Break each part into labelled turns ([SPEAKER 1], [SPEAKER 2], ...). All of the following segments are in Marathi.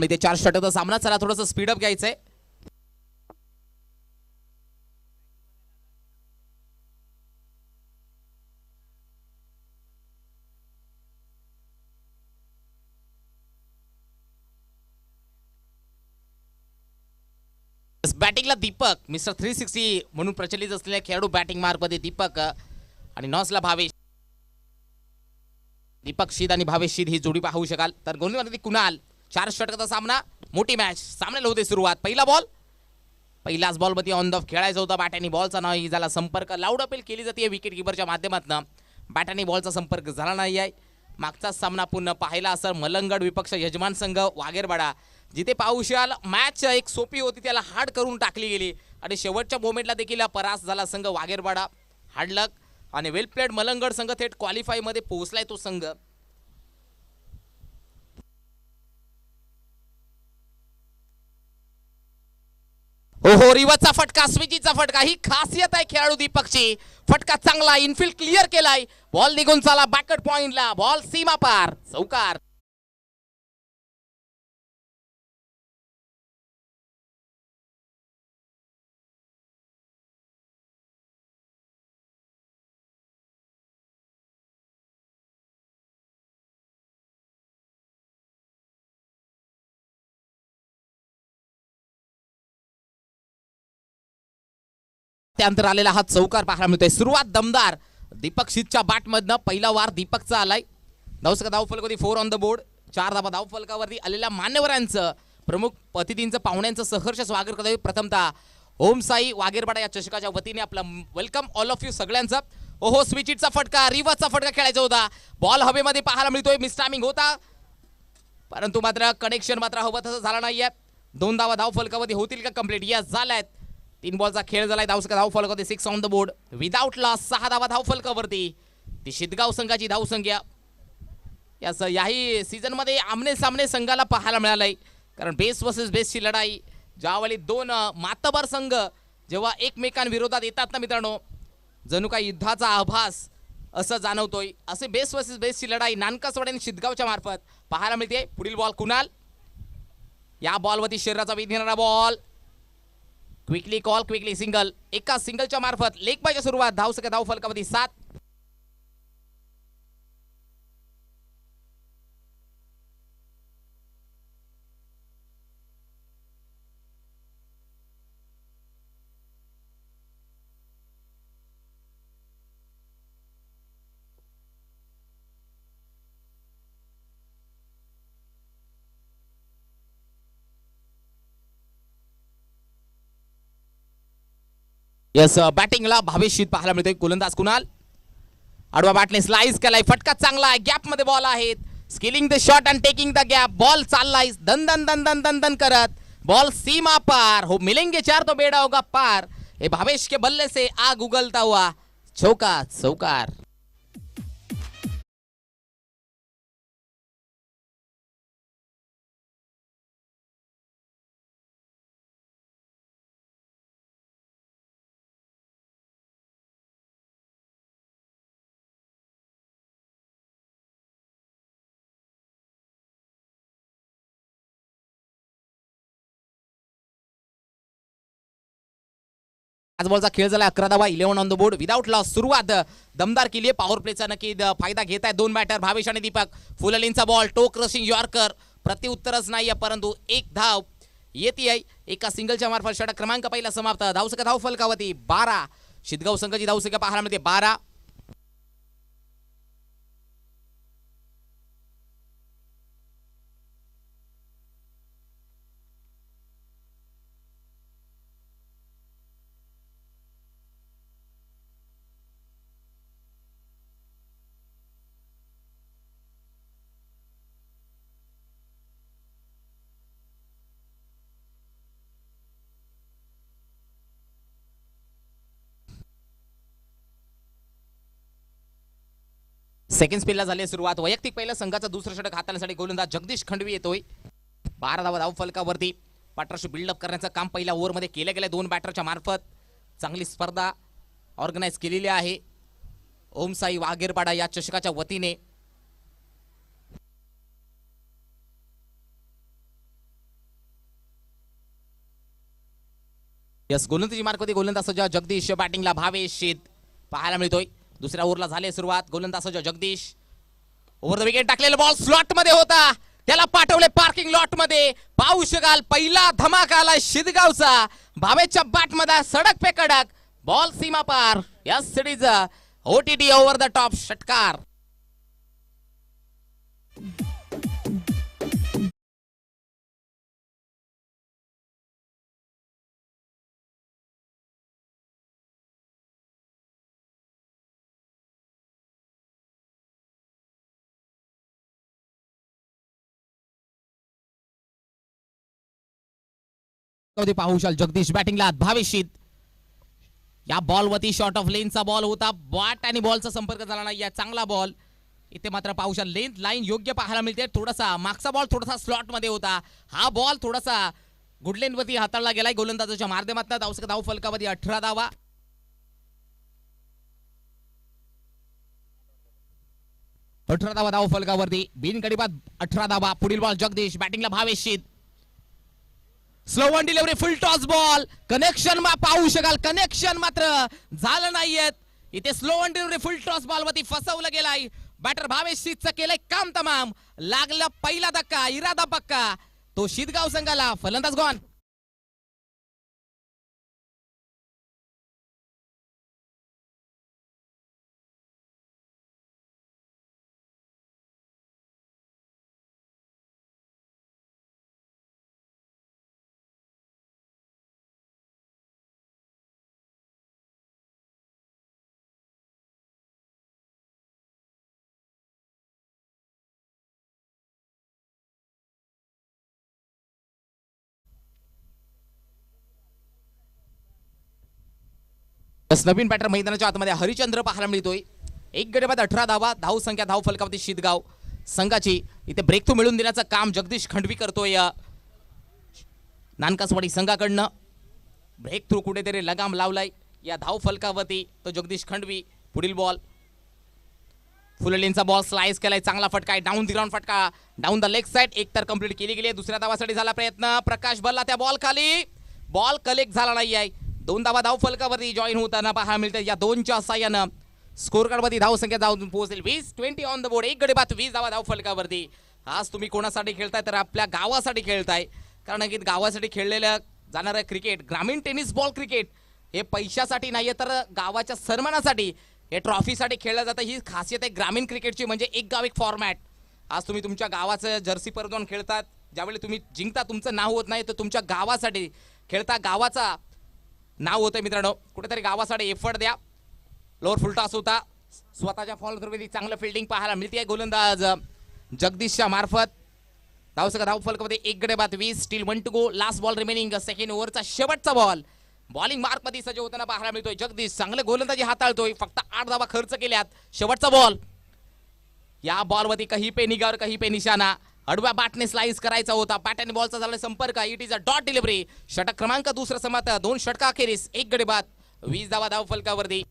[SPEAKER 1] ते 4 षटकाचा सामना. चला थोडंसं स्पीडअप घ्यायचंय. बॅटिंगला दीपक, मिस्टर 360 म्हणून प्रचलित असलेल्या खेळाडू बॅटिंग मार्कमध्ये दीपक आणि नॉसला भावेश. दीपक शीद आणि भावेश शीद ही जोडी पाहू शकाल. तर गोलंदाजी कुणाल. 4 षटकाचा सामना, मोठी मॅच. सामन्याला होते सुरुवात. पहिला बॉल, पहिलाच बॉल मध्ये ऑन द खेळायचा होता. बॅट बॉलचा नाही झाला संपर्क. लाऊड अपील केली जाते विकेट किपरच्या माध्यमातून. बॅट बॉलचा संपर्क झाला नाही आहे. मागचा सामना पुन्हा पाहिला असेल मलंगड विपक्ष यजमान संघ वागेरवाडा, जिथे पाहू शकाल मॅच एक सोपी होती त्याला हार्ड करून टाकली गेली आणि शेवटच्या मोमेंटला देखील परास झाला संघ वागेरवाडा. हार्ड लक आणि वेल प्लेड. मलंगड संघ थेट क्वालिफाय मध्ये पोहोचलाय तो संघ. ओहो, रिवाचा फटका, स्विचीचा फटका. ही खासियत आहे खेळाडू दीपकची. फटका चांगला, इनफिल्ड क्लिअर केलाय. बॉल निघून चाला बॅकवर्ड पॉइंटला. बॉल सीमा पार, चौकार. त्यानंतर आलेला हा चौकार पाहायला मिळतोय. सुरुवात दमदार दीपक शीदच्या बॅटमधनं. पहिला वार दीपकचा आलाय. धावसंख्या धावफलकावरती 4 ऑन द बोर्ड. 4 धावा धावफलकावरती आलेल्या मान्यवरांचं, प्रमुख अतिथींचं, पाहुण्यांचं सहर्ष स्वागत करतोय. प्रथमतः ओम साई वागेरवाडा या चषकाच्या वतीने आपलं वेलकम ऑल ऑफ यू सगळ्यांचं. ओहो, स्विचिटचा फटका, रिवाचा फटका खेळायचा होता. बॉल हवेमध्ये पाहायला मिळतोय. मिसटायमिंग होता, परंतु मात्र कनेक्शन मात्र हवं तसं झालं नाहीये. 2 धावा धावफलकावरती होतील का कंप्लीट? यस, झाल्यात. 3 बॉलचा खेळ झालाय. धावसंख्या धावफलकावरती 6 on the board. Without loss 6 धावा धावफलकावरती. ती शिदगाव संघाची धावसंख्या. याही सीझन मध्ये आमने सामने संघाला पाहायला मिळालंय. कारण बेस वर्सेस बेसची लढाई, ज्यावेळी 2 मातबर संघ जेव्हा एकमेकांविरोधात येतात ना मित्रांनो, जणू काही युद्धाचा आभास असं जाणवतोय. असे बेस वर्सेस बेसची लढाई नानकासवाडी आणि शिदगावच्या मार्फत पाहायला मिळते. पुढील बॉल कुणाल. या बॉलवरती शरीराचा वेध घेणारा ball. Quickly call, quickly single. एका सिंगलच्या मार्फत लेग बायच्या सुरुवात. धावसंख्या धावफलकावरती 7. यस, बॅटिंगला भावेश शीद पाहायला मिळतोय. गोलंदाज कुणाल. आडवा बॅटने स्लाइस केलाय. फटका चांगला आहे. गॅप मध्ये बॉल आहेत. Skilling the shot and taking the gap. Ball चाललाय दन दन दन दन दन दन करत. बॉल सीमा पार. हो मिलेंगे 4 तो बेड़ा होगा पार. हे भावेश के बल्ले से आग उगलता हुआ. चौका, चौकार. आज बॉलचा खेळ झाला. 11 धावा, 11 on the board. Without loss. सुरुवात दमदार केली. पॉवर प्लेचा नक्की फायदा घेत आहे 2 बॅटर भावेश आणि दीपक. फुललींचा बॉल, टो क्रशिंग यॉर्कर. प्रत्युत्तरच नाही परंतु 1 धाव येते आहे. एका सिंगलच्या मार्फत षटक क्रमांक पहिला समाप्त. धावसंख्या धावफलकावरती 12. शिदगाव संघाची धावसंख्या पाहायला मिळते 12. सेकंड स्पेलला झाली सुरुवात. वैयक्तिक पहिला संघाचा दुसरा षटक हाताळण्यासाठी गोलंदाज जगदीश खंडवी येतोय. 12 धावा धावफलकावरती. पार्टनरशिप बिल्डअप करण्याचं काम पहिल्या ओव्हरमध्ये केलं गेलं 2 बॅटरच्या मार्फत. चांगली स्पर्धा ऑर्गनाईज केलेली आहे ओम साई वागेरवाडा या चषकाच्या वतीने. यस, गोलंदाजी मार्कवरती गोलंदाज सज्ज जगदीश, बॅटिंगला भावेश शीत पाहायला मिळतोय. दुसऱ्या ओव्हरला झाली सुरुवात. गोलंदाज सज्ज जगदीश, ओव्हर द विकेट टाकलेला बॉल स्लॉट मध्ये होता, त्याला पाठवले पार्किंग लॉट मध्ये. पाहू शकाल पहिला धमाका आला शिदगावचा. भावेशच्या बॅट मध्ये सडक पे कडक बॉल सीमा पार. Yes, it is OTT over the top षटकार. पाहू शकाल जगदीश बॅटिंगला भावेश शीत. या बॉलवरती शॉर्ट ऑफ लेनचा बॉल होता, बॅट आणि बॉलचा संपर्क झाला नाही. या चांगला बॉल इथे मात्र पाहू शकाल लेंथ लाईन योग्य पाहायला मिळते. थोडासा मागचा बॉल थोडासा स्लॉट मध्ये होता, हा बॉल थोडासा गुडलेन वरती हाताळला गेलाय गोलंदाजाच्या माध्यमातून. धाव फलकावरती 18 धावा. धाव फलकावरती बिनगडी बाद 18 धावा. पुढील बॉल जगदीश बॅटिंगला भावेश शीत. Slow one delivery, full toss ball. Connection पाहू शकाल, कनेक्शन मात्र झालं नाहीये इथे. Slow one delivery full toss ball वरती फसवलं गेलाय. बॅटर भावेश शीतचं केलंय काम तमाम. लागला पहिला धक्का, इरादा पक्का. तो शिदगाव संघाला. फलंदाज गॉन. नवीन बॅटर मैदानाच्या आतमध्ये हरिचंद्र पाहायला मिळतोय. एक गडी बाद 18 धावा. धाव संख्या धाव फलकावरती शिदगाव संघाची. इथे ब्रेक थ्रू मिळून देण्याचं काम जगदीश खंडवी करतोय नानकासवाडी संघाकडनं. ब्रेक थ्रू कुठेतरी लगाम लावलाय या धाव फलकावरती तो जगदीश खंडवी. पुढील बॉल फुललेनचा बॉल स्लाइस केलाय, चांगला फटका आहे. डाऊन द ग्राउंड फटका, डाऊन द लेग साइड. एक तर कंप्लीट केली गेली. दुसऱ्या धावासाठी झाला प्रयत्न. प्रकाश भल्ला त्या बॉल खाली, बॉल कलेक्ट झाला नाही आहे. 2 धावा धाव फलकावरती जॉईन होताना पाहायला मिळते. या 2च्या साह्यानं स्कोर कार्ड वरती धाव संख्या जाऊन पोहोचेल 20 ऑन द बोर्ड. एक गडी बाद 20 धावा धाव फलकावरती. आज तुम्ही कोणासाठी खेळताय तर आपल्या गावासाठी खेळताय, कारण की गावासाठी खेळलेलं जाणारं क्रिकेट, ग्रामीण टेनिस बॉल क्रिकेट हे पैशासाठी नाहीये तर गावाच्या सन्मानासाठी, हे ट्रॉफीसाठी खेळलं जातं. ही खासियत आहे ग्रामीण क्रिकेटची, म्हणजे एक गाव एक फॉर्मॅट. आज तुम्ही तुमच्या गावाचं जर्सी परत खेळतात, ज्यावेळी तुम्ही जिंकता तुमचं नाव होत नाही तर तुमच्या गावासाठी खेळता, गावाचा नाव होतं. मित्रांनो कुठेतरी गावासाठी एफर्ट द्या. लोअर फुल टॉस होता, स्वतःच्या फॉल करवरती चांगलं फिल्डिंग पाहायला मिळते गोलंदाज जगदीशच्या मार्फत. धाव फलकामध्ये एक गडी बाद 20. Still 1 to go. Last ball remaining. Second ओव्हरचा शेवटचा बॉल. बॉलिंग मार्क मध्ये सज्ज होताना पाहायला मिळतोय जगदीश. चांगले गोलंदाजी हाताळतोय. फक्त 8 धावा खर्च केल्यात. शेवटचा बॉल. या बॉलवरती कहीं पे निगार कहीं पे निशाणा. अडव्या बॅटने स्लाइस करायचा होता. बॅट आणि बॉलचा झाला संपर्क. It is a dot delivery. षटक क्रमांक दुसरा समाप्त. 2 षटका अखेरीस एक गडी बाद 20 धावा धाव फलकावरती.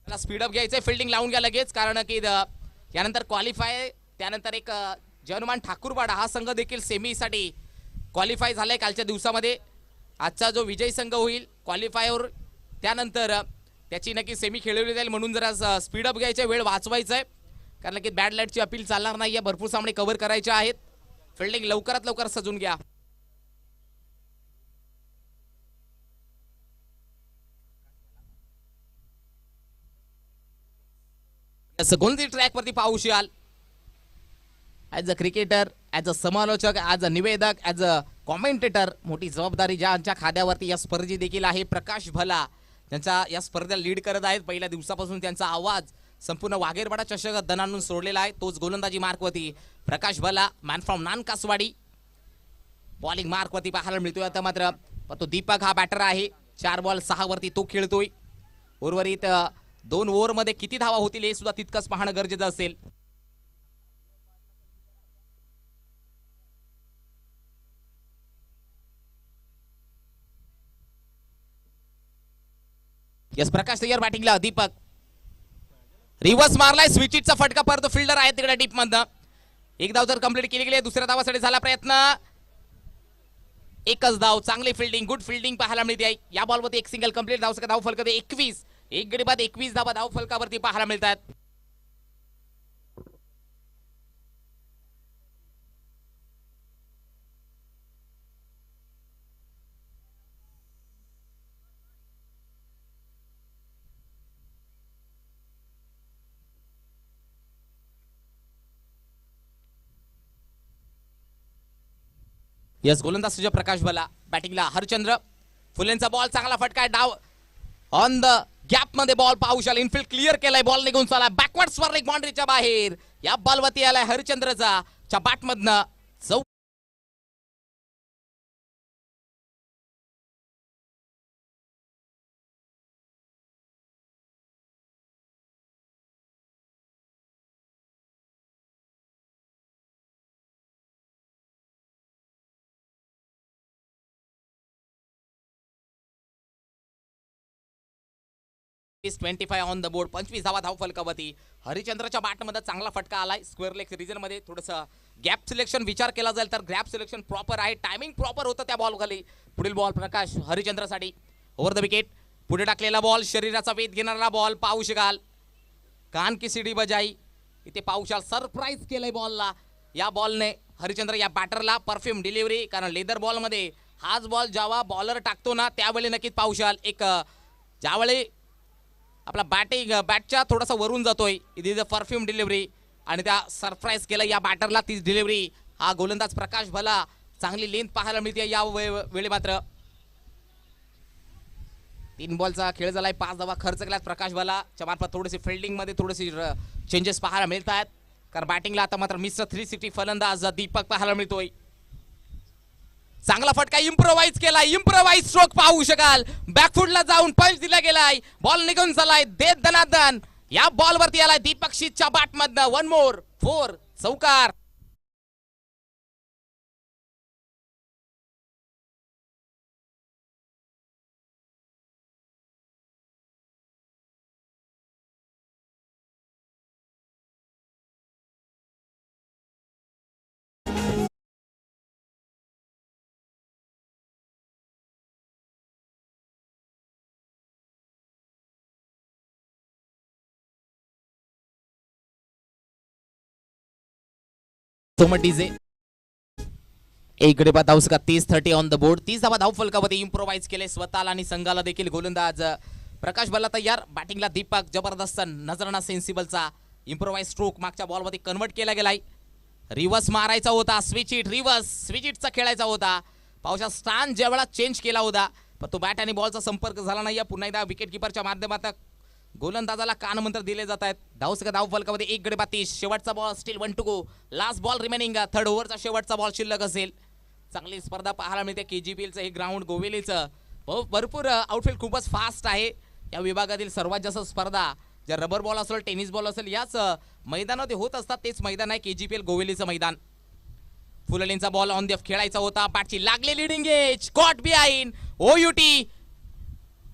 [SPEAKER 1] त्याला स्पीडअप घ्यायचंय, फिल्डिंग लावून घ्या लगेच, कारण की यानंतर क्वालिफाय, त्यानंतर एक जनुमान ठाकूरवाडा हा संघ देखील सेमीसाठी क्वालिफाय झालाय कालच्या दिवसामध्ये. आजचा जो विजय संघ होईल क्वालिफायर त्यानंतर त्याची नक्की सेमी खेळवली जाईल, म्हणून जरा स्पीडअप घ्यायचं, वेळ वाचवायचा आहे, कारण की बॅड लाईटची अपील चालणार नाहीये. भरपूर सामने कव्हर करायचे आहेत. फिल्डिंग लवकरात लवकर सजून घ्या. कोणती ट्रॅक वरती पाहू शकाल. As a cricketer, as a समालोचक, ॲज अ निवेदक, ॲज अ कॉमेंटेटर मोठी जबाबदारी ज्यांच्या खाद्यावरती या स्पर्धे देखील आहे. प्रकाश भला ज्यांचा या स्पर्धेला लीड करत आहेत. पहिल्या दिवसापासून त्यांचा आवाज संपूर्ण वाघेरवाडा चषक दणानून सोडलेला आहे. तोच गोलंदाजी मार्कवरती प्रकाश भला, मॅन फ्रॉम नानकासवाडी. बॉलिंग मार्कवरती पाहायला मिळतोय आता मात्र तो दीपक हा बॅटर आहे. 4 बॉल 6 वरती तो खेळतोय. उर्वरित 2 ओव्हरमध्ये किती धावा होतील हे सुद्धा तितकंच पाहणं गरजेचं असेल. यस, प्रकाश तयार बॅटिंगला. दीपक रिव्हर्स मारलाय, स्विचिटचा फटका परत फिल्डर आहे तिकडे डीप मधनं. एक धाव तर कंप्लीट केली गेली. दुसऱ्या धावासाठी झाला प्रयत्न. एकच धाव, चांगली फिल्डिंग, गुड फिल्डिंग पाहायला मिळते. या बॉलवरती एक सिंगल कंप्लीट. धाव फलक 21. एक गडी बाद 21 धावा धाव फलकावरती पाहायला मिळतात. यस, गोलंदाज सुजय प्रकाश भला, बॅटिंगला हरचंद्र. फुलेंचा बॉल चांगला फटका, डाव ऑन द गॅप मध्ये बॉल पाहू शाल. इनफिल्ड क्लिअर केलाय, बॉल निघून चालला बॅकवर्ड स्वर्लिंग बाउंड्रीच्या बाहेर. या बॉलवरती आलाय हरचंद्रचा बॅट मधनं चौ. is 25 on the board. 25 धावा धाव फलकावरती. हरिचंद्रच्या बॅटमध्ये चांगला फटका आलाय. स्क्वेअर लेग रिजन मध्ये थोडंसं गॅप सिलेक्शन विचार केला जाईल तर गॅप सिलेक्शन प्रॉपर आहे. टायमिंग प्रॉपर होतं त्या बॉल खाली. पुढील बॉल प्रकाश हरिचंद्रसाठी ओव्हर द विकेट. पुढे टाकलेला बॉल, शरीराचा वेध घेणारा बॉल पाहू शकाल. कान की सीडी बजाई इथे पाहू शकाल. सरप्राईज केलंय बॉलला. या बॉलने हरिचंद्र या बॅटरला परफ्यूम डिलिव्हरी, कारण लेदर बॉल मध्ये हाच बॉल जेव्हा बॉलर टाकतो ना त्यावेळी नक्कीच पाहू शकाल एक ज्यावेळी आपला बॅटच्या थोडासा वरून जातोय. It is a perfume delivery आणि त्या सरप्राईज केलं या बॅटरला तीच डिलिव्हरी. हा गोलंदाज प्रकाश भला, चांगली लेंथ पाहायला मिळते या वेळी. मात्र 3 बॉलचा खेळ झालाय. 5 धावा खर्च केल्यात प्रकाश भला च्या मार्फत. थोडीशी फिल्डिंग मध्ये थोडीशी चेंजेस पाहायला मिळत आहेत, कारण बॅटिंगला आता मात्र मिस्टर 360 फलंदाज दीपक पाहायला मिळतोय. चांगला फटका इम्प्रोवाइज केला. इम्प्रोवाइज स्ट्रोक पाहू शकाल. बॅकफुटला जाऊन पंच दिला गेलाय. बॉल निघून झालाय देत दनादन. या बॉल वरती आलाय दीपक शीतच्या बॅट मधनं 1 मोर 4 चौकार. डीजे एक गडी बाद धाव 30 ऑन द बोर्ड. 30 धावा धाव फलकावरती. इम्प्रोवाइज केले स्वतःला आणि संघाला देखील गोलंदाज प्रकाश भला तयार. बॅटिंगला दीपक जबरदस्त नजराना सेन्सिबलचा इम्प्रोवाइज स्ट्रोक मागच्या बॉलवरती कन्वर्ट केला गेलाय. रिव्हर्स मारायचा होता, स्विच इटचा खेळायचा होता. पावसा स्थान ज्यावेळा चेंज केला होता पण तो बॅट आणि बॉलचा संपर्क झाला नाही. पुन्हा एकदा विकेट किपरच्या माध्यमातून गोलंदाजाला कानमंत्र दिले जात आहेत. धाव फलकामध्ये 1 गडी बाद 30. शेवटचा ball still 1 to go. Last ball remaining. Third ओव्हरचा शेवटचा बॉल शिल्लक असेल. चांगली स्पर्धा पाहायला मिळते. KGPLचं हे ग्राउंड गोवेलीचं भरपूर आउटफील्ड खूपच फास्ट आहे. या विभागातील सर्वात जास्त स्पर्धा ज्या रबर बॉल असेल, टेनिस बॉल असेल याच मैदानामध्ये होत असतात. तेच मैदान आहे KGPL गोवेलीचं मैदान. फुललेंचा बॉल ऑन द ऑफ खेळायचा होता. बॅटची लागले leading age. Caught behind. OUT.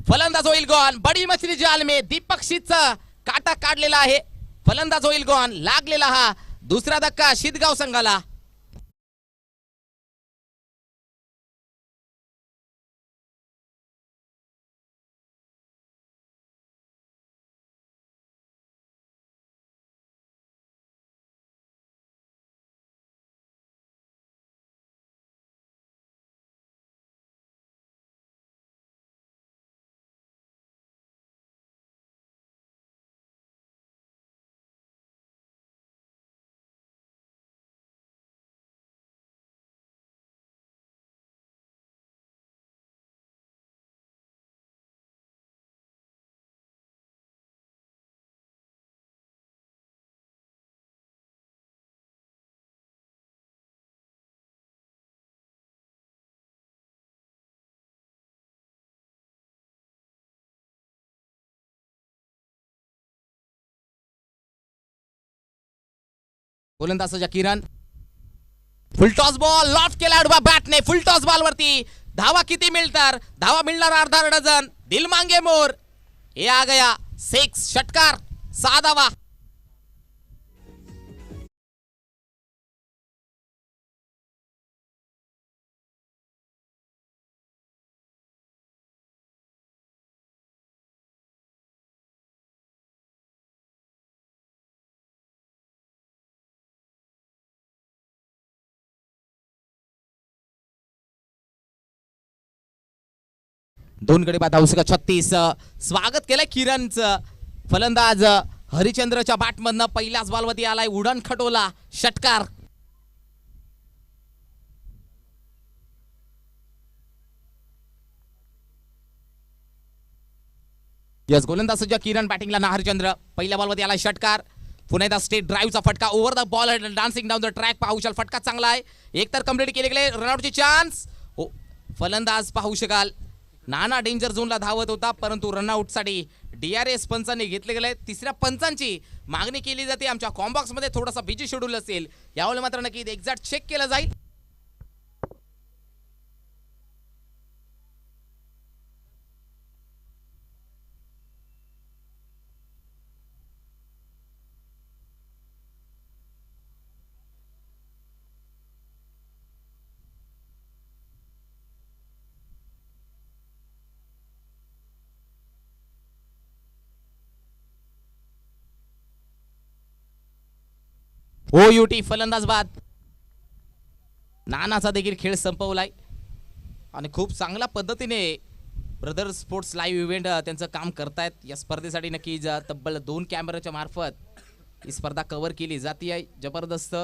[SPEAKER 1] फलंदाज होईल गॉन. बडी मछली जाल में दीपक शीतचा काटा काढलेला आहे. फलंदाज होईल गॉन. लागलेला हा दुसरा धक्का शिदगाव संघाला. गोलंदाजाच्या किरण. फुलटॉस बॉल लॉफ्ट केला आडवा बॅटने. फुलटॉस बॉल वरती धावा किती मिळतात? धावा मिळणार अर्धा डझन. दिल मांगे मोर. हे आ गया 6 षटकार 6 धावा. 2 गडी बाद धावसंख्या 36. स्वागत केलंय किरणचं. फलंदाज हरिचंद्रच्या बॅटमधनं पहिल्याच बॉलवरती आलाय, उडण खटोला षटकार. यस, गोलंदाज सज्ज किरण, बॅटिंगला ना हरिचंद्र. पहिल्या बॉलवरती आलाय षटकार. पुन्हा एकदा स्टेट ड्राईव्हचा फटका over the ball dancing down the track. पाहू शकाल फटका चांगला आहे. एक तर कंप्लीट केले गेले. रनआउटची चान्स. फलंदाज पाहू शकाल नाना डेंजर झोनला धावत होता, परंतु रनआउटसाठी DRS पंचांनी घेतले गेले. तिसऱ्या पंचांची मागणी केली जाते. आमच्या कॉम्बॉक्स मध्ये थोडासा बिझी शेड्यूल असेल, यावेळी मात्र नक्की एक्झॅक्ट चेक केलं जाईल. OUT फलंदाज बाद. नानाचा देखील खेळ संपवलाय आणि खूप चांगल्या पद्धतीने ब्रदर स्पोर्ट्स लाईव्ह इव्हेंट त्यांचं काम करतायत. या स्पर्धेसाठी नक्की तब्बल 2 कॅमेऱ्याच्या मार्फत ही स्पर्धा कव्हर केली जाती आहे. जबरदस्त.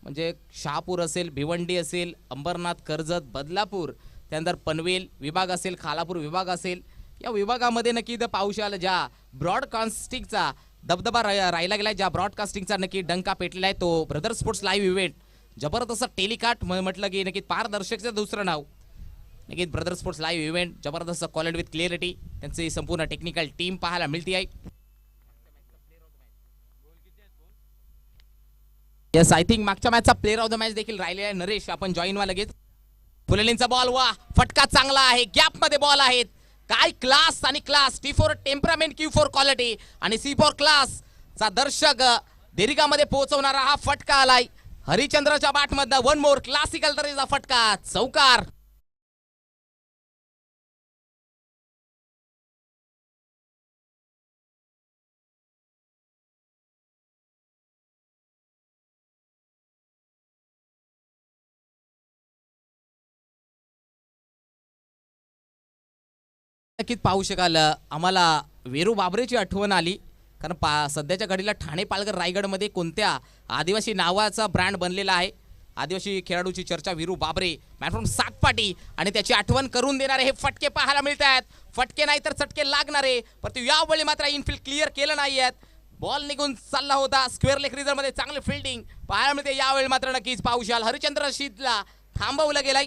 [SPEAKER 1] म्हणजे शहापूर असेल, भिवंडी असेल, अंबरनाथ, कर्जत, बदलापूर, त्यानंतर पनवेल विभाग असेल, खालापूर विभाग असेल, या विभागामध्ये नक्की पाहू शकाल ज्या ब्रॉडकास्टिंगचा दबदबा राहिला गेलाय, ज्या ब्रॉडकास्टिंगचा नक्की डंका पेटलेला आहे, तो ब्रदर स्पोर्ट्स लाईव्ह इव्हेंट. जबरदस्त टेलिकास्ट म्हटलं की नक्की पारदर्शकचं दुसरं नाव नक्की ब्रदर स्पोर्ट्स लाईव्ह इव्हेंट. जबरदस्त क्वालिटी विथ क्लिअरिटी त्यांची संपूर्ण टेक्निकल टीम पाहायला मिळते आहे. येस, आय थिंक मागच्या मॅचचा प्लेअर ऑफ द मॅच देखील राहिलेला आहे. नरेश, आपण जॉईन व्हा लगेच. फुलेलींचा बॉल, वा फटका चांगला आहे. गॅप मध्ये बॉल आहेत. काय क्लास आणि class. T4 temperament, Q4 quality आणि C4 क्लास चा दर्शक दीर्घामध्ये पोहोचवणारा हा फटका आलाय हरिचंद्रच्या बॅटमधनं. वन मोर क्लासिकल तऱ्हेचा फटका, चौकार. नक्कीच पाहू शकाल आम्हाला वेरू बाबरेची आठवण आली, कारण सध्याच्या घडीला ठाणे, पालघर, रायगडमध्ये कोणत्या आदिवासी नावाचा ब्रँड बनलेला आहे. आदिवासी खेळाडूची चर्चा वीरू बाबरे, मॅन फ्रॉम सातपाटी, आणि त्याची आठवण करून देणारे हे फटके पाहायला मिळत आहेत. फटके नाही तर चटके लागणारे, परंतु यावेळी मात्र इनफिल्ड क्लिअर केलं नाही आहेत. बॉल निघून चालला होता. स्क्वेअर लेग रिझर मध्ये चांगली फिल्डिंग पाहायला मिळते. यावेळी मात्र नक्कीच पाहू शकाल हरिचंद्र रशीदला थांबवलं गेलाय.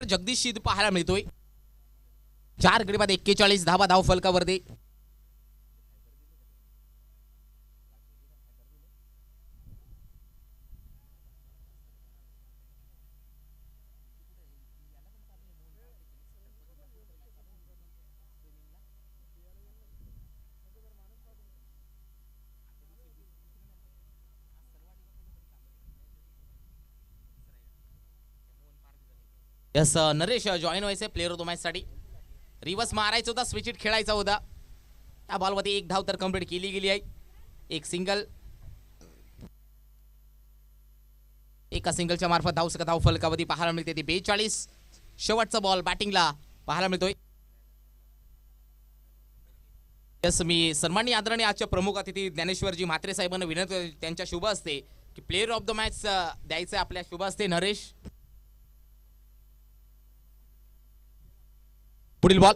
[SPEAKER 1] जगदीश शीद पाहायला मिळतोय. 4 गडी बाद 41 धावा धाव फलकावरती. यस, नरेश जॉईन व्हायचे प्लेअर ऑफ द मॅच साठी. रिवर्स मारायचा होता, स्विच इट खेळायचा होता. त्या बॉलवरती एक धाव तर कंप्लीट केली गेली आहे. एक सिंगल, एका सिंगलच्या मार्फत धाव फलकावरती पाहायला मिळते. ती 42. शेवटचा बॉल बॅटिंगला पाहायला मिळतोय. यस, मी सन्माननीय आदरणीय आजच्या प्रमुख अतिथी ज्ञानेश्वरजी म्हात्रे साहेबांना विनंती, त्यांच्या शुभ असते की प्लेअर ऑफ द मॅच द्यायचं आपल्या शुभ असते. नरेश, पुढील बॉल.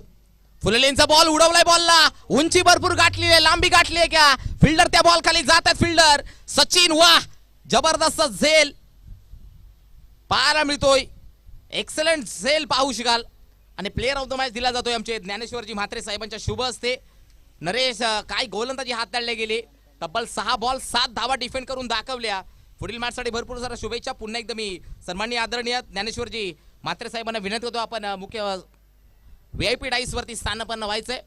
[SPEAKER 1] फुलेलेंचा बॉल उडवलाय. बॉलला उंची भरपूर गाठली आहे, लांबी गाठली आहे का. फिल्डर त्या बॉल खाली जात आहेत. फिल्डर सचिन, वाह जबरदस्त झेल पाहायला मिळतोय. एक्सलंट झेल पाहू शकाल. आणि प्लेअर ऑफ द मॅच दिला जातोय आमचे ज्ञानेश्वरजी म्हात्रे साहेबांच्या शुभ असते. नरेश, काय गोलंदाजी हाताळले गेले. तब्बल 6 बॉल 7 धावा डिफेंड करून दाखवल्या. पुढील मॅचसाठी भरपूर साऱ्या शुभेच्छा. पुन्हा एकदा मी सन्माननीय आदरणीय ज्ञानेश्वरजी म्हात्रे साहेबांना विनंती करतो, आपण मुख्य VIP डाईस वरती स्थानापन्न व्हायचंय.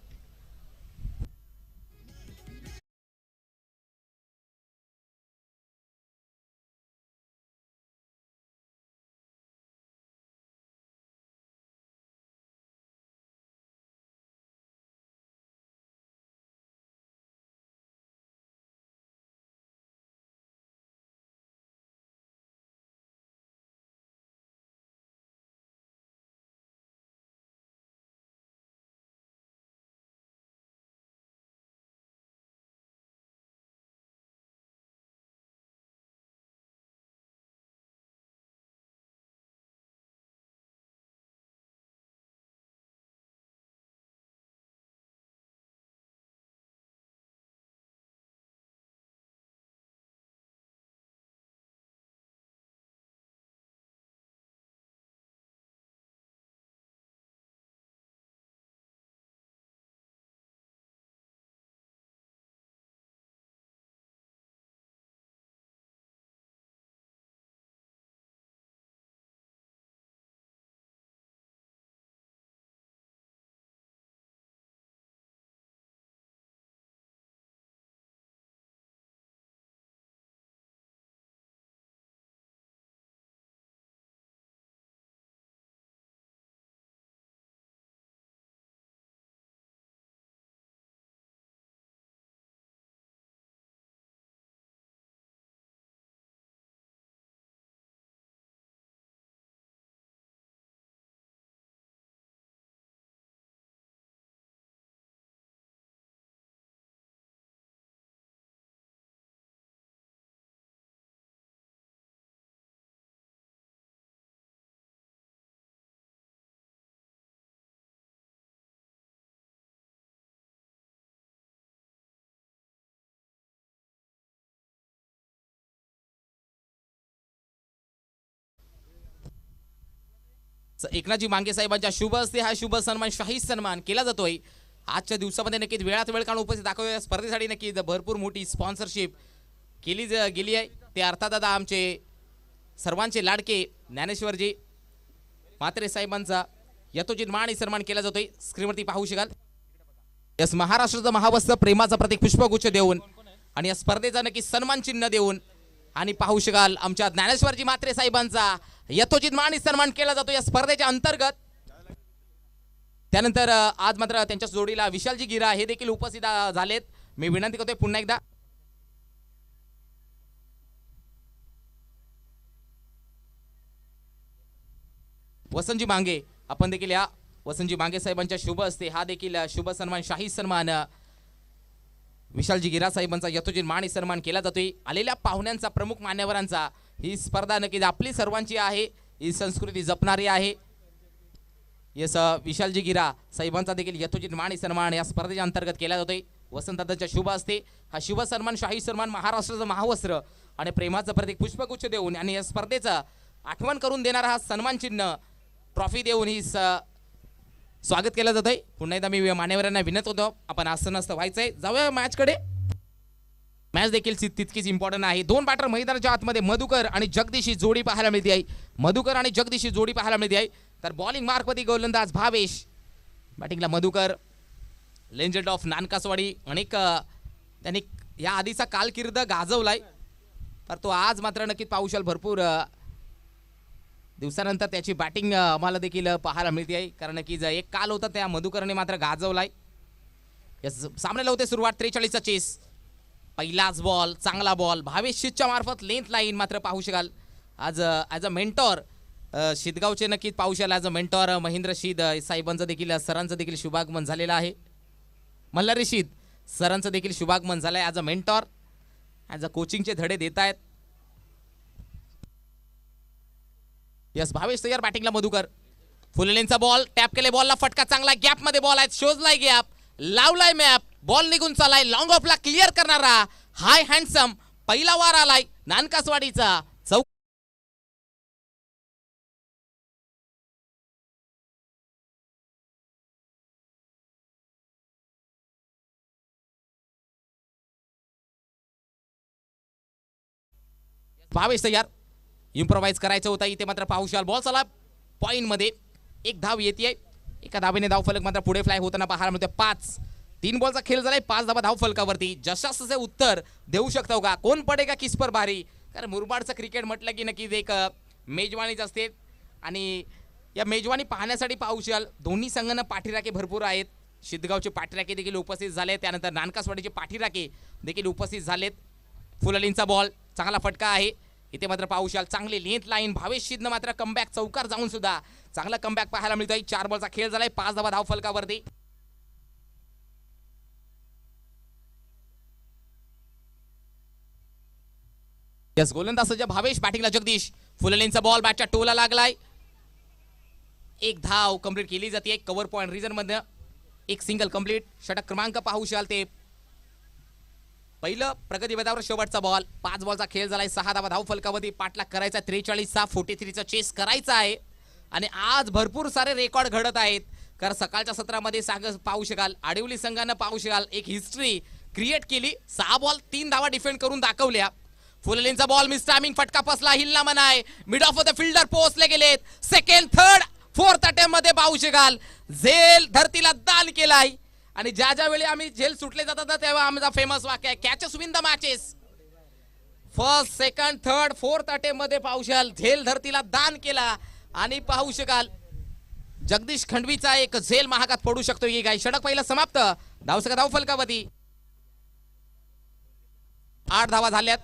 [SPEAKER 1] एकनाथजी मांगे साहेबांच्या शुभ हस्ते हा शुभ सन्मान, शाही सन्मान केला जातोय. आजच्या दिवसामध्ये नक्कीच वेळात वेळ काढून उपस्थित दाखवूया. स्पर्धेसाठी नक्कीच भरपूर मोठी स्पॉन्सरशिप केली गेली आहे. ते अर्थात आता आमचे सर्वांचे लाडके ज्ञानेश्वरजी म्हात्रे साहेबांचा यथोचित मान आणि सन्मान केला जातोय. स्क्रीनवरती पाहू शकाल. यस, महाराष्ट्राचं महावस्त्र प्रेमाचं प्रतीक पुष्पगुच्छ देऊन आणि या स्पर्धेचा नक्की सन्मान चिन्ह देऊन आणि पाहू शकाल आमच्या ज्ञानेश्वरजी म्हात्रे साहेबांचा यथोचित मान आणि सन्मान केला जातो या स्पर्धेच्या अंतर्गत. त्यानंतर आज मात्र त्यांच्या जोडीला विशालजी गिरा हे देखील उपस्थित झालेत. मी विनंती करतोय पुन्हा एकदा वसंतजी मांगे, आपण देखील या वसंतजी मांगे साहेबांच्या शुभ हस्ते हा देखील शुभ सन्मान, शाही सन्मान विशालजी गिरा साहेबांचा यथोचित मान आणि सन्मान केला जातोय. आलेल्या पाहुण्यांचा, प्रमुख मान्यवरांचा ही स्पर्धा नक्कीच आपली सर्वांची आहे, ही संस्कृती जपणारी आहे. यस, विशालजी गिरा साहेबांचा देखील यथोचित मान आणि सन्मान या स्पर्धेच्या अंतर्गत केला जातोय. वसंतदादांच्या शुभ हस्ते हा शुभ सन्मान, शाही सन्मान, महाराष्ट्राचं महावस्त्र आणि प्रेमाचं प्रतीक पुष्पगुच्छ देऊन आणि या स्पर्धेचं आठवण करून देणारा हा सन्मान चिन्ह ट्रॉफी देऊन ही स्वागत केलं जात आहे. पुन्हा एकदा मी मान्यवरांना विनंती होतो, आपण असं नसतं व्हायचंय. जाऊया मॅचकडे. मॅच देखील तितकीच इम्पॉर्टंट आहे. दोन बॅटर मैदानाच्या आतमध्ये मधुकर आणि जगदीशी जोडी पाहायला मिळते आहे. मधुकर आणि जगदीशी जोडी पाहायला मिळते आहे. तर बॉलिंग मार्कवरती गोलंदाज भावेश, बॅटिंगला मधुकर, लेजंड ऑफ नानकासवाडी. अनेक त्यांनी या आधीचा कालकीर्द गाजवलाय, तर तो आज मात्र नक्कीच पाहू शकाल भरपूर दिवसानंतर त्याची बॅटिंग आम्हाला देखील पाहायला मिळते आहे. कारण की एक काल होता त्या मधुकरने मात्र गाजवलाय. सामन्याला होते सुरुवात. 43चा चेस, पहिलाच बॉल, चांगला बॉल भावेशच्या मार्फत लेंथ लाईन मात्र पाहू शकाल. आज ॲज अ मेंटॉर शिदगावचे नक्कीच पाहू शकाल. ॲज अ मेंटॉर महेंद्र शीद साहेबांचं देखील, सरांचं देखील शुभागमन झालेलं आहे. मल्हारी शीद सरांचं देखील शुभागमन झालं आहे. As a mentor, as a कोचिंगचे धडे देत आहेत. यस, भावेश तयार, बॅटिंगला मधुकर, फुल लेनचा बॉल, टॅप केले, बॉलला फटका, चांगला गॅप मध्ये बॉल आहे, शोजलाय गॅप, लावलाय मॅप, बॉल निघून चालाय, लॉंग ऑफला क्लिअर करणारा हाय हँडसम पहिला वार आलाय नानकासवाडीचा. भावेश तयार, इम्प्रोवाइज करायचं होता इथे मात्र पाहू शकाल बॉल चला पॉइंट मध्ये एक धाव येते, एका धावेने धाव फलक मात्र पुढे फ्लाय होताना पाहायला मिळतोय. 5 3 बॉलचा खेळ झालाय, 5 धावा धाव फलकावरती. जशाचे उत्तर देऊ शकतो का, कोण पडेगा किसपर भारी. कारण मुरबाडचं क्रिकेट म्हटलं की नक्कीच एक मेजवानीच असते आणि या मेजवानी पाहण्यासाठी पाहू शकाल दोन्ही संघांना पाठीराखे भरपूर आहेत. शिदगावचे पाठीराखे देखील उपस्थित झाले, त्यानंतर नानकासवाडीचे पाठीराखे देखील उपस्थित झालेत. फुललींचा बॉल चांगला फटका आहे इथे मात्र पाहू शकाल, चांगली लेंथ लाईन. भावेश शिदनं मात्र कमबॅक चौकार जाऊन सुद्धा चांगला कमबॅक पाहायला मिळतोय. 4 बॉलचा खेळ झालाय, 5 धावा धाव फलकावरती. यस गोलंदाज भावेश, बॅटिंगला जगदीश. फुललेंचा बॉल बॅटच्या टोला लागलाय, एक धाव कंप्लीट केली जाते. कव्हर पॉइंट रिझन मध्ये एक सिंगल कंप्लीट. षटक क्रमांक पाहू शकाल ते पहिलं प्रगती पदावर शेवटचा बॉल. 5 बॉलचा खेळ झालाय, 6 धावा धाव फलकावरती. पाठलाग करायचा 43 43चा चेस करायचा आहे आणि आज भरपूर सारे रेकॉर्ड घडत आहेत. कारण सकाळच्या सत्रामध्ये पाहू शकाल आडिवली संघानं पाहू शकाल एक हिस्ट्री क्रिएट केली. 6 बॉल 3 धावा डिफेंड करून दाखवल्या. फुललेंचा बॉल मिस टायमिंग, फटका फसला, हिलना मनाय. मिड ऑफ द फिल्डर पोहोचले गेलेत. सेकंड थर्ड फोर्थ अटेम्प्ट मध्ये पाहू शकाल झेल धरतीला दान केलाय आणि ज्या वेळी आम्ही झेल सुटले जातात ना तेव्हा आमचा फेमस वाक्य आहे catches win the matches. First second third fourth attempt मध्ये पाहू शकाल झेल धरतीला दान केला आणि पाहू शकाल जगदीश खंडवीचा एक झेल महागात पडू शकतो की काय. षटक पहिला समाप्त, धावसंख्या धाव फलकावरती 8 धावा झाल्यात.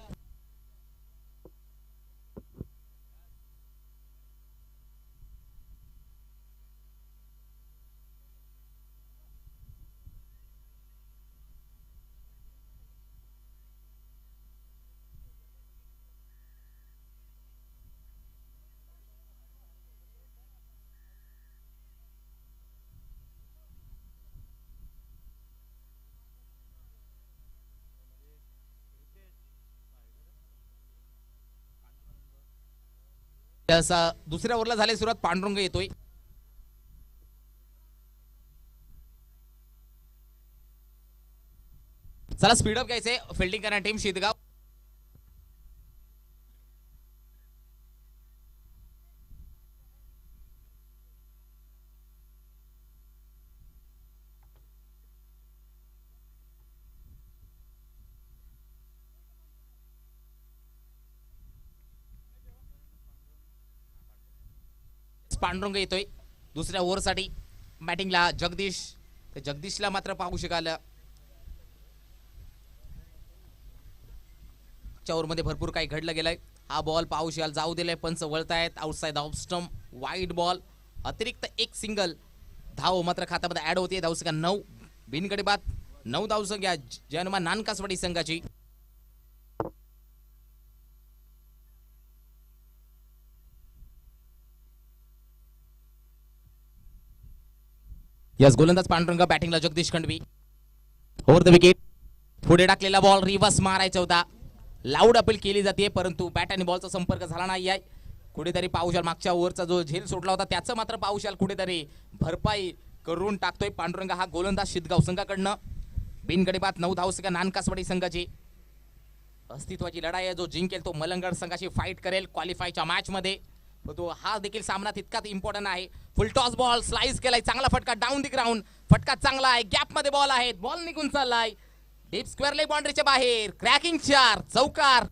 [SPEAKER 1] दुसऱ्या ओव्हरला झाले सुरुवात, पांडुरंग येतोय. चला स्पीडअप घ्यायचंय, फिल्डिंग करणार टीम शिदगाव. पांडुरंग येतोय दुसऱ्या ओव्हरसाठी बॅटिंगला जगदीश. तर जगदीशला मात्र पाहू शकाल ओव्हरमध्ये भरपूर काही घडलं गेलंय. हा बॉल पाहू शकाल जाऊ दिलाय, पंच वळतायत outside off stump, wide ball. अतिरिक्त एक सिंगल धाव मात्र खात्यामध्ये ऍड होते. धावसंख्या 9, बिनगडी बाद 9 धावसंख्या जन्मा नानकासवाडी संघाची. यस गोलंदाज पांडुरंग, बॅटिंगला Jagdish Khandvi. Over the wicket, पुढे टाकलेला बॉल रिव्हर्स मारायचा होता. लाऊड अपील केली जाते परंतु बॅट आणि बॉलचा संपर्क झाला नाही आहे. कुठेतरी पाहू शकाल मागच्या ओव्हरचा जो झेल सोडला होता त्याचं मात्र पाहू शकाल कुठेतरी भरपाई करून टाकतोय पांडुरंग हा गोलंदाज शिदगाव संघाकडनं. बिनगडी बाद 9 धावसंख्या नानकासवाडी संघाची. अस्तित्वाची लढाई आहे, जो जिंकेल तो मलंगड संघाशी फाईट करेल क्वालिफायच्या मॅच मध्ये. तो हा देखील सामना तितकाच इम्पॉर्टंट आहे. फुल टॉस बॉल स्लाइस केलाय, चांगला फटका डाऊन दी ग्राउंड, फटका चांगला आहे. गॅप मध्ये बॉल आहे, बॉल निघून चाललाय डीप स्क्वेअर लेग बाउंड्रीच्या बाहेर. क्रॅकिंग 4 चौकार.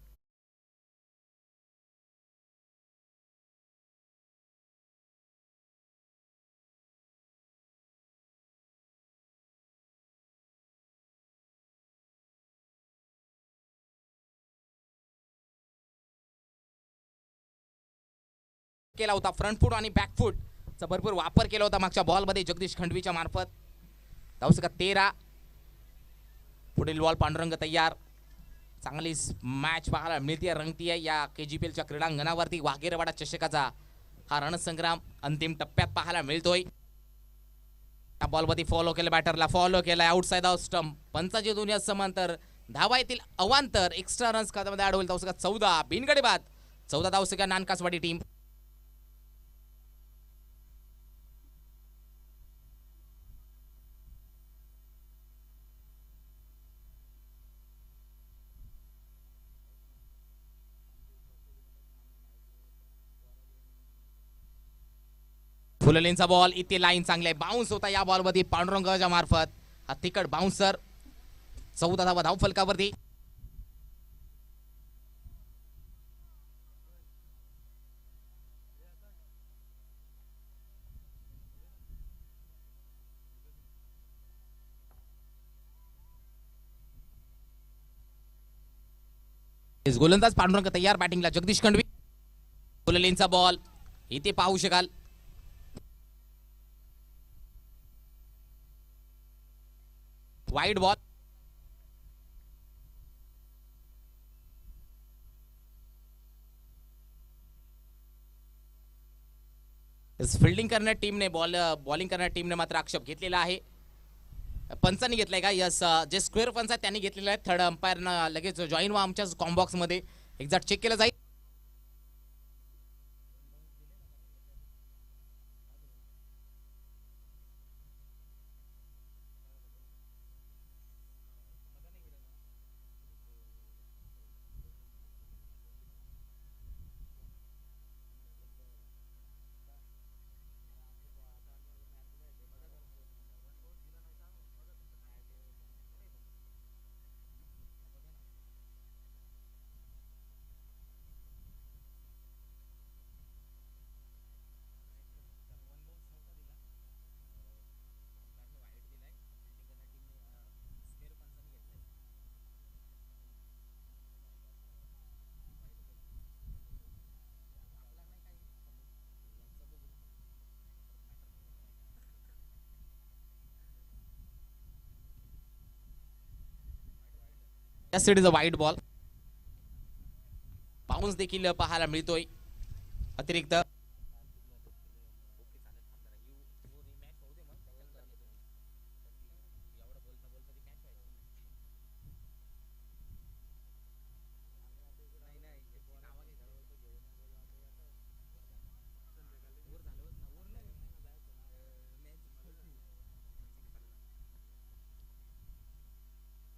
[SPEAKER 1] केला होता फ्रंट फूट आणि बॅक फूट चा भरपूर वापर केला होता मागच्या बॉल मध्ये जगदीश खंडवीच्या मार्फत. धावसंख्या 13. पुढील बॉल पांडुरंग तयार. चांगली मॅच पाहायला मिळते रंगतीये या केजीपीएलच्या क्रीडांगणावरती. वाघेरवाडा चषकाचा हा रणसंग्राम अंतिम टप्प्यात पाहायला मिळतोय. त्या बॉल मध्ये फॉलो केलं, बॅटरला फॉलो केलाय आउटसाइड ऑफ स्टंप. पंचाची दुनिया समांतर धावा येतील अवांतर, एक्स्ट्रा रन्स खात्यामध्ये ऍड होईल. धावसंख्या 14, बिनगडी बाद 14 धावसंख्या नानकासवाडी टीम. फुललेनचा बॉल इथे लाईन चांगली आहे, बाउन्स होता या बॉलवरती पांडुरंगाच्या मार्फत. हा तिकड बाउन्सर 14 धावा धाव फलकावरती. गोलंदाज पांडुरंग तयार बॅटिंगला. जगदीश खंडवी. फुललेनचा बॉल इथे पाहू शकाल. Wide ball. फिल्डिंग करणाऱ्या टीमने बॉलिंग करणाऱ्या टीमने मात्र आक्षेप घेतलेला आहे. पंचांनी घेतलाय का? यस, जे स्क्वेअर पंच आहेत त्यांनी घेतलेलं आहे. थर्ड अंपायरनं लगेच जॉईन व्हा आमच्या कॉम्बॉक्स मध्ये. एक्झॅक्ट चेक केलं जाईल. It is a wide ball. Bounce देखील पाहायला मिळतोय अतिरिक्त.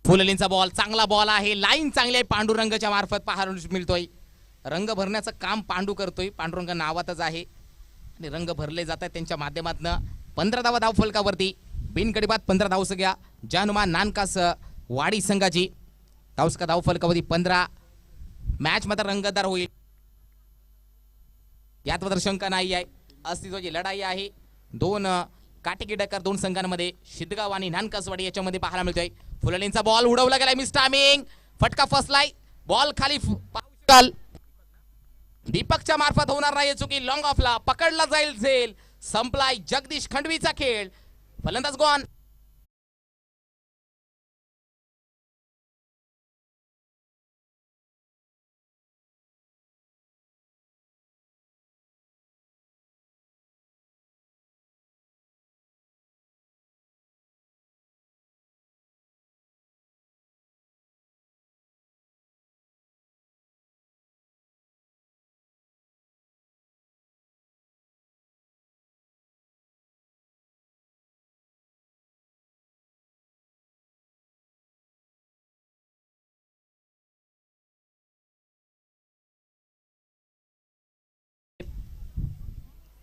[SPEAKER 1] फुललेनचा बॉल चांगला बॉल आहे, लाईन चांगली आहे, पांडुरंगाच्या मार्फत पाहायला मिळतोय. रंग भरण्याचं काम पांडू करतोय. पांडुरंग नावातच आहे आणि रंग भरले जात आहेत त्यांच्या माध्यमातून. 15 धावा धाव फलकावरती. बिनगडीबाद 15 धाव सगळ्या जानुमान नानकास वाडी संघाची. धावसका धाव फलकावरती 15. मॅच मात्र रंगतदार होईल यात मात्र शंका नाही आहे. अस्तित्वाची लढाई आहे. दोन काटेकी डकर दोन संघांमध्ये. शिदगाव आणि नानकासवाडी याच्यामध्ये पाहायला मिळतोय. फुललेनचा बॉल उडवला गेलाय, मिस टायमिंग. फटका फसलाय. बॉल खाली दीपकच्या मार्फत होणार नाही चुकी. लॉंग ऑफला पकडला जाईल. झेल संपलाय जगदीश खंडवीचा खेळ. फलंदाज गॉन.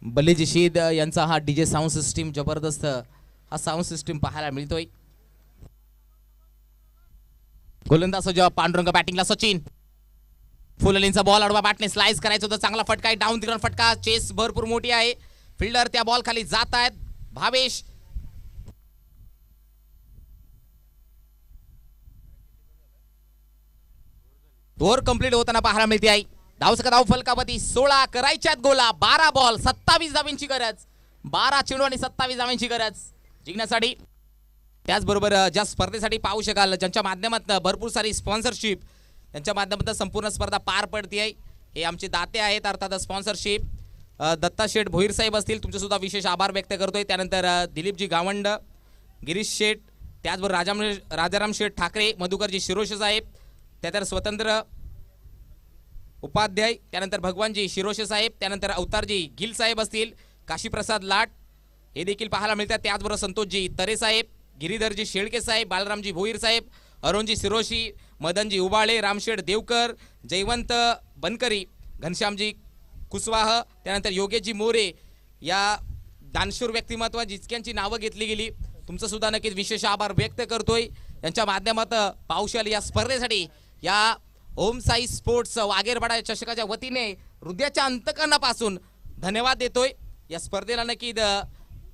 [SPEAKER 1] बल्ली जशीद यांचा हा डीजे साऊंड सिस्टीम जबरदस्त हा साऊंड सिस्टीम पाहायला मिळतोय. गोलंदाज पांडुरंग बॅटिंगला. सचिन. फुललेनचा बॉल अडवा बॅटने स्लाइस करायचं होतं. चांगला फटका आहे. डाऊन तिकडून फटका. चेस भरपूर मोठी आहे. फिल्डर त्या बॉल खाली जात आहेत. भावेश. ओव्हर कंप्लीट होताना पाहायला मिळते आहे. धावसका धाव फलकावरती 16 करायच्यात गोला. 12 बॉल 27 धावांची गरज. 12 चेंडू आणि 27 धावांची गरज जिंकण्यासाठी. त्याचबरोबर ज्या स्पर्धेसाठी पाहू शकाल ज्यांच्या माध्यमातून भरपूर सारी स्पॉन्सरशिप त्यांच्या माध्यमातून संपूर्ण स्पर्धा पार पडते आहे. हे आमचे दाते आहेत अर्थात स्पॉन्सरशिप. दत्ता शेठ भोईर साहेब असतील तुमचे सुद्धा विशेष आभार व्यक्त करतोय. त्यानंतर दिलीपजी गावंड, गिरीश शेठ, त्याचबरोबर राजाराम शेठ ठाकरे, मधुकरजी शिरोशे साहेब, त्यानंतर स्वतंत्र उपाध्याय, त्यानंतर भगवानजी शिरोशे साहेब, त्यानंतर अवतारजी गिल साहेब असतील, काशीप्रसाद लाट हे देखील पाहायला मिळतात. त्याचबरोबर संतोषजी तरे साहेब, गिरीधरजी शेळके साहेब, बालरामजी भोईर साहेब, अरुणजी शिरोशी, मदनजी उबाळे, रामशेठ देवकर, जयवंत बनकरी, घनश्यामजी कुशवाह, त्यानंतर योगेशजी मोरे या दानशूर व्यक्तिमत्व जितक्यांची नावं घेतली गेली तुमचं सुद्धा नक्कीच विशेष आभार व्यक्त करतोय यांच्या माध्यमातून पावसाळी या स्पर्धेसाठी या ओम साई स्पोर्ट्स वागेरपाडा चषकाच्या वतीने हृदयाच्या अंतकरणापासून धन्यवाद देतोय या स्पर्धेला नक्की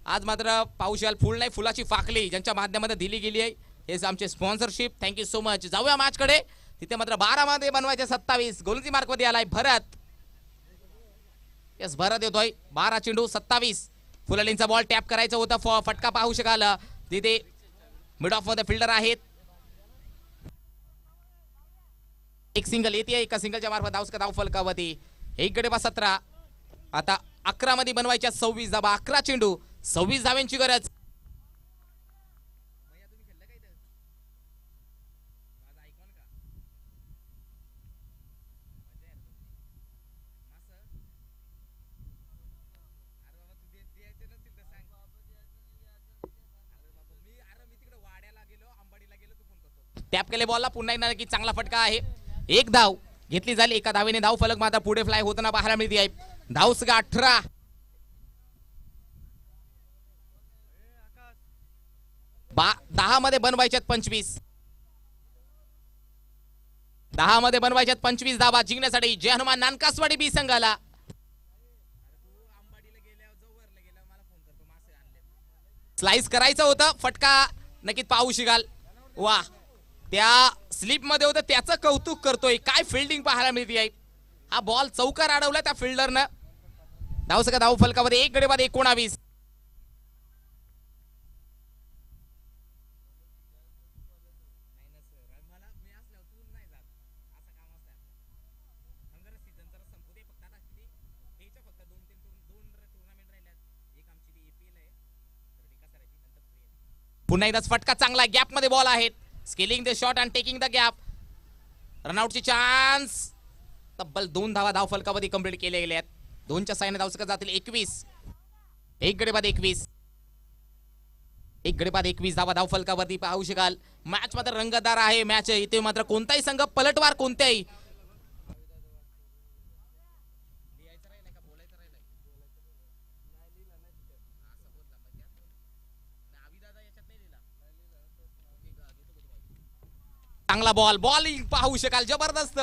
[SPEAKER 1] आज मात्र पावसाळ फुल नाही फुलाची फाकली ज्यांच्या माध्यमातून दिली गेली आहे हेच आमचे स्पॉन्सरशिप थँक्यू सो मच जाऊया मॅचकडे तिथे मात्र 12 मध्ये बनवायचे 27 गोलंदाजी मार्क मध्ये आलाय भरत यस भरत येतोय 12 चेंडू 27 फुलालींचा बॉल टॅप करायचा होता फटका पाहू शकाल तिथे मिड ऑफ मध्ये फिल्डर आहेत एक सिंगल येते एका सिंगलच्या मार्फत धाव फलकावती एक गडे 17 आता 11 मध्ये बनवायच्या 26 धावा 11 चेंडू 26 धाव्यांची गरज टॅप केले बॉलला पुन्हा एकदा की चांगला फटका आहे एक धाव घेतली झाली एका धावेने धाव फलक मात्र पुढे फ्लाय होताना पाहायला मिळते आहे धाव सगळा 18 10 मध्ये बनवायच्यात 25 10 मध्ये बनवायच्यात 25 धावा जिंकण्यासाठी जय हनुमान नानकासवाडी बी संघाला स्लाइस करायचं होतं फटका नक्कीच पाहू शकाल वा त्या स्लिप मध्ये होतं त्याचं कौतुक करतोय काय फिल्डिंग पाहायला मिळते आहे हा बॉल चौकार अडवला त्या फिल्डरनं धाव सगळं धाव फलकामध्ये एक गडे बाद 19 पुन्हा एकदा फटका चांगला गॅप मध्ये बॉल आहेत scaling the shot and taking the gap रनआउटची चान्स तब्बल 2 धावा धाव फलकामध्ये कंप्लीट केले गेले आहेत 2च्या साहाय्याने धाव सकत जातील 21 एक गडे बाद 21 एक गडे बाद 21 धावा धाव फलकावरती पाहू शकाल मॅच मात्र रंगतदार आहे मॅच इथे मात्र कोणताही संघ पलटवार कोणत्याही चांगला बॉल बॉलिंग पाहू शकाल जबरदस्त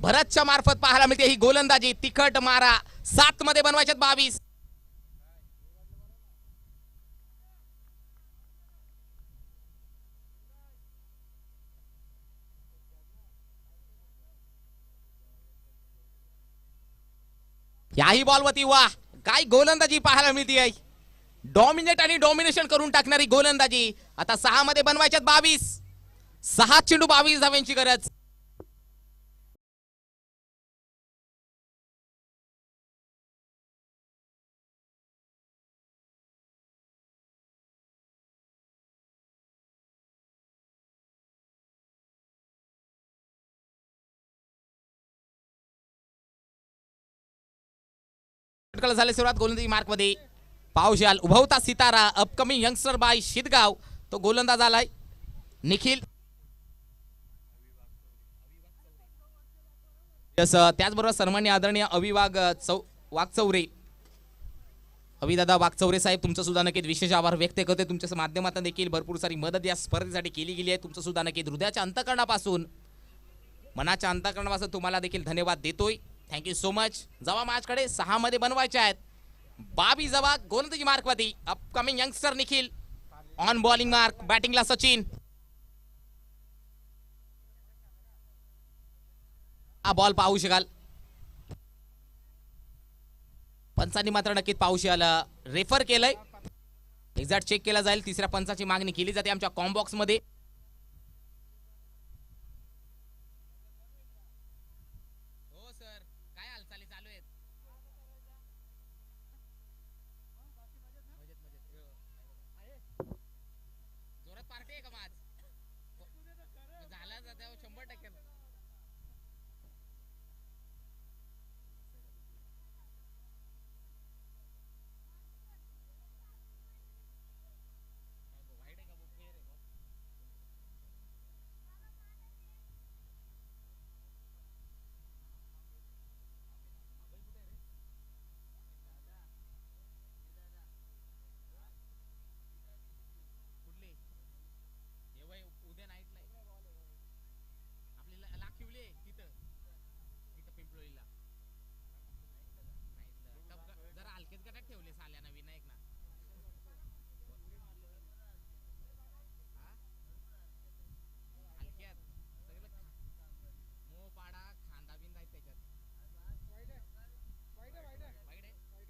[SPEAKER 1] भरतच्या मार्फत पाहायला मिळते ही गोलंदाजी तिखट मारा 7 मध्ये बनवायच्यात 22 याही बॉलवरती वा काय गोलंदाजी पाहायला मिळते आहे डॉमिनेट आणि डॉमिनेशन करून टाकणारी गोलंदाजी आता 6 मध्ये बनवायच्यात 22 6 चेंडू 22 धाव्यांची गरज झाले सुरुवात गोलंदाजी मार्क मध्ये पावशाल उभवता सितारा अपकमिंग यंगस्टर बाय शिदगाव तो गोलंदाज आलाय निखिल त्याचबरोबर सन्मान्य आदरणीय वागचौरे अविदादा वागचौरे साहेब तुमचं सुद्धा नक्कीच विशेष आभार व्यक्त करते तुमच्या माध्यमातून देखील भरपूर सारी मदत या स्पर्धेसाठी केली गेली आहे तुमचं सुद्धा नक्कीच हृदयाच्या अंतःकरणापासून मनाच्या अंतःकरणापासून तुम्हाला देखील धन्यवाद देतोय थँक्यू सो मच जवा मॅचकडे 6 मध्ये बनवायचे आहेत 22 जवा गोलंदाजी मार्क वरती upcoming youngster Nikhil on bowling mark बॅटिंगला सचिन हा बॉल पाहू शकाल पंचांनी मात्र नक्कीच पाहू शकाल रेफर केलंय एक्झॅक्ट चेक केला जाईल तिसऱ्या पंचाची मागणी केली जाते आमच्या कॉम्बॉक्स मध्ये हो सर काय हालचाली चालू आहेत जोरात पार्टी आहे का माझ झाला 100%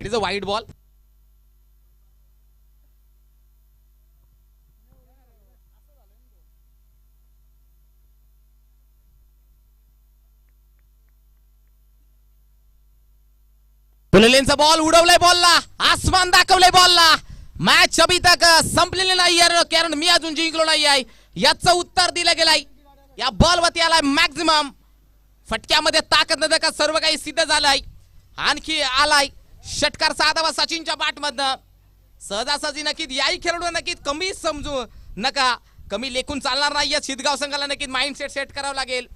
[SPEAKER 1] it is a wide ball. पुलेलेंचा बॉल उडवलाय, बॉलला आसमान दाखवलंय, बॉलला मॅच अभी तक संपलेली नाही कारण मी अजून जिंकलो नाही आहे याचं उत्तर दिलं गेलंय. या बॉलवरती आलाय मॅक्झिमम, फटक्यामध्ये ताकद न का सर्व काही सिद्ध झालंय. आणखी आलाय षटकार साधावा सचिनच्या बॅट मधनं. सहजासहजी नक्कीच याही खेळाडू नक्कीच कमी समजू नका, कमी लेखून चालणार नाही. या शिदगाव संघाला नक्कीच माइंडसेट सेट करावं लागेल.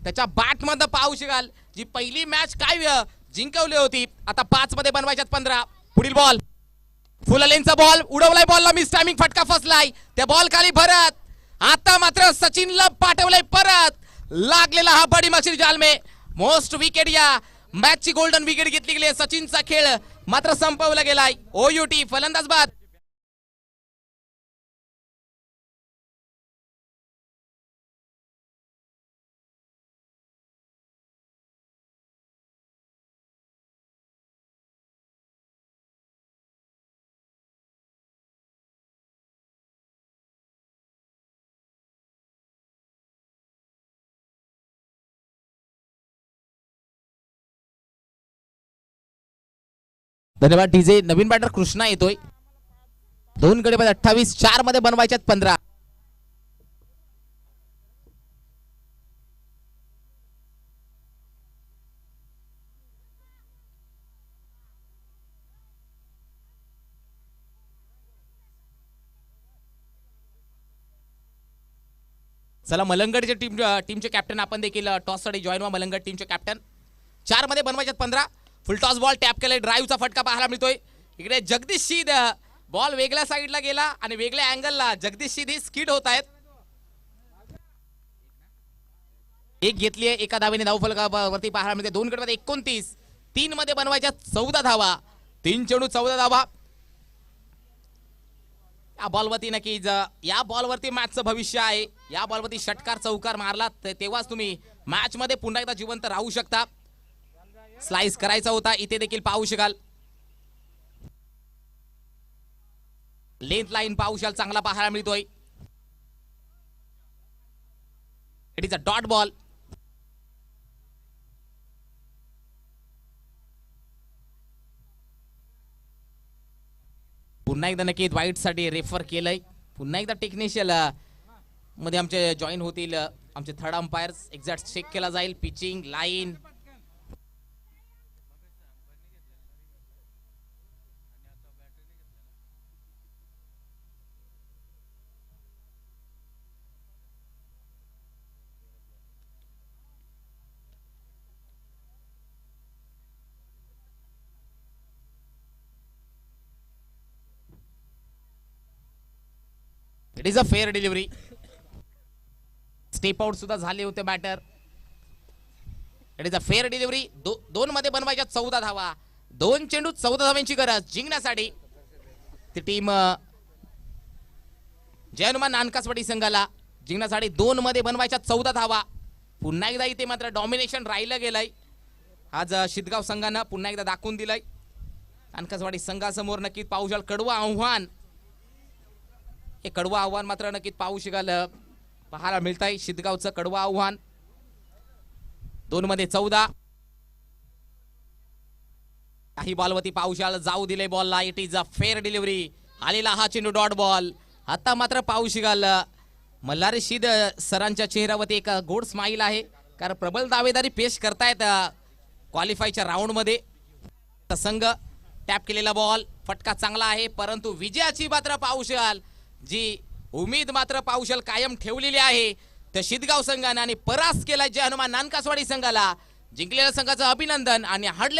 [SPEAKER 1] त्याच्या बॅट मधनं पाहू शकाल जी पहिली मॅच काय जिंकवली होती, आता 5 मध्ये बनवायच्यात 15. पुढील बॉल फुललेनचा बॉल उडवलाय, बॉलला मिस टायमिंग, फटका फसलाय. त्या बॉल खाली भरत आता मात्र सचिनला पाठवलंय परत. लागलेला हा बडी मछली जाल में मोस्ट विकेट या मॅचची गोल्डन विकेट घेतली गेली. सचिनचा खेळ मात्र संपवला गेलाय. ओयूटी फलंदाज बाद. धन्यवाद डीजे. नवीन बॅटर कृष्णा येतोय. 2 गडी 28, 4 मध्ये बनवायच्यात 15. चला मलंगडच्या टीमचे कॅप्टन आपण देखील टॉस साठी जॉईन व्हा. मलंगड टीमचे कॅप्टन. 4 मध्ये बनवायच्यात 15. फुल टॉस बॉल टॅप केलाय, ड्राईव्हचा फटका पाहायला मिळतोय. इकडे जगदीश शीद बॉल वेगळ्या साईडला गेला आणि वेगळ्या अँगलला जगदीश शीद ही स्किड होत आहेत. एक घेतली आहे, एका धावेने धावफलकावरती पाहायला मिळते. 2 गडी 29, 3 मध्ये बनवायच्या 14 धावा. 3 चेंडू 14 धावा. या बॉलवरती नक्कीच या बॉलवरती मॅचचं भविष्य आहे. या बॉलवरती षटकार चौकार मारला तेव्हाच तुम्ही मॅच मध्ये पुन्हा एकदा जिवंत राहू शकता. स्लाइस करायचा होता, इथे देखील पाहू शकाल. लेंथ लाईन पाहू शकाल, चांगला पाहायला मिळतोय. It is a dot ball. पुन्हा एकदा नक्कीच वाईट साठी रेफर केलंय. पुन्हा एकदा टेक्निशियल मध्ये आमचे जॉईन होतील आमचे थर्ड अंपायर्स. एक्झॅक्ट चेक केला जाईल pitching line. It is a fair delivery. Step out सुद्धा झाले होते batter. It is a fair delivery. 2 मध्ये बनवायच्या 14 धावा. 2 चेंडू 14 धावांची गरज जिंकण्यासाठी. ती टीम जय हनुमान नानकासवाडी संघाला जिंकण्यासाठी 2 मध्ये बनवायच्या 14 धावा. पुन्हा एकदा इथे मात्र डॉमिनेशन राहिलं गेलंय. आज शिदगाव संघानं पुन्हा एकदा दाखवून दिलंय. नानकासवाडी संघासमोर नक्कीच पाहू शकाल कडवं आव्हान. हे कडवं आव्हान मात्र नक्कीच पाहू शकाल पाहायला मिळत आहे. शिदगावचं कडवं आव्हान. 2 मध्ये 14. काही बॉलवरती पाहू शकाल जाऊ दिले बॉलला. It is a fair delivery. आलेला हा चेंडू डॉट बॉल. आता मात्र पाहू शकाल मल्हारी शीद सरांच्या चेहऱ्यावरती एक गोड स्माईल आहे, कारण प्रबल दावेदारी पेश करतायत क्वालिफायच्या राऊंड मध्ये. संघ टॅप केलेला बॉल, फटका चांगला आहे, परंतु विजयाची मात्र पाहू शकाल जी उमेद मात्र पाहू शकाल कायम ठेवलेली आहे तर शिदगाव संघाने आणि परास्त केला जय हनुमान नानकासवाडी संघाला. जिंकलेल्या संघाचं अभिनंदन आणि हडले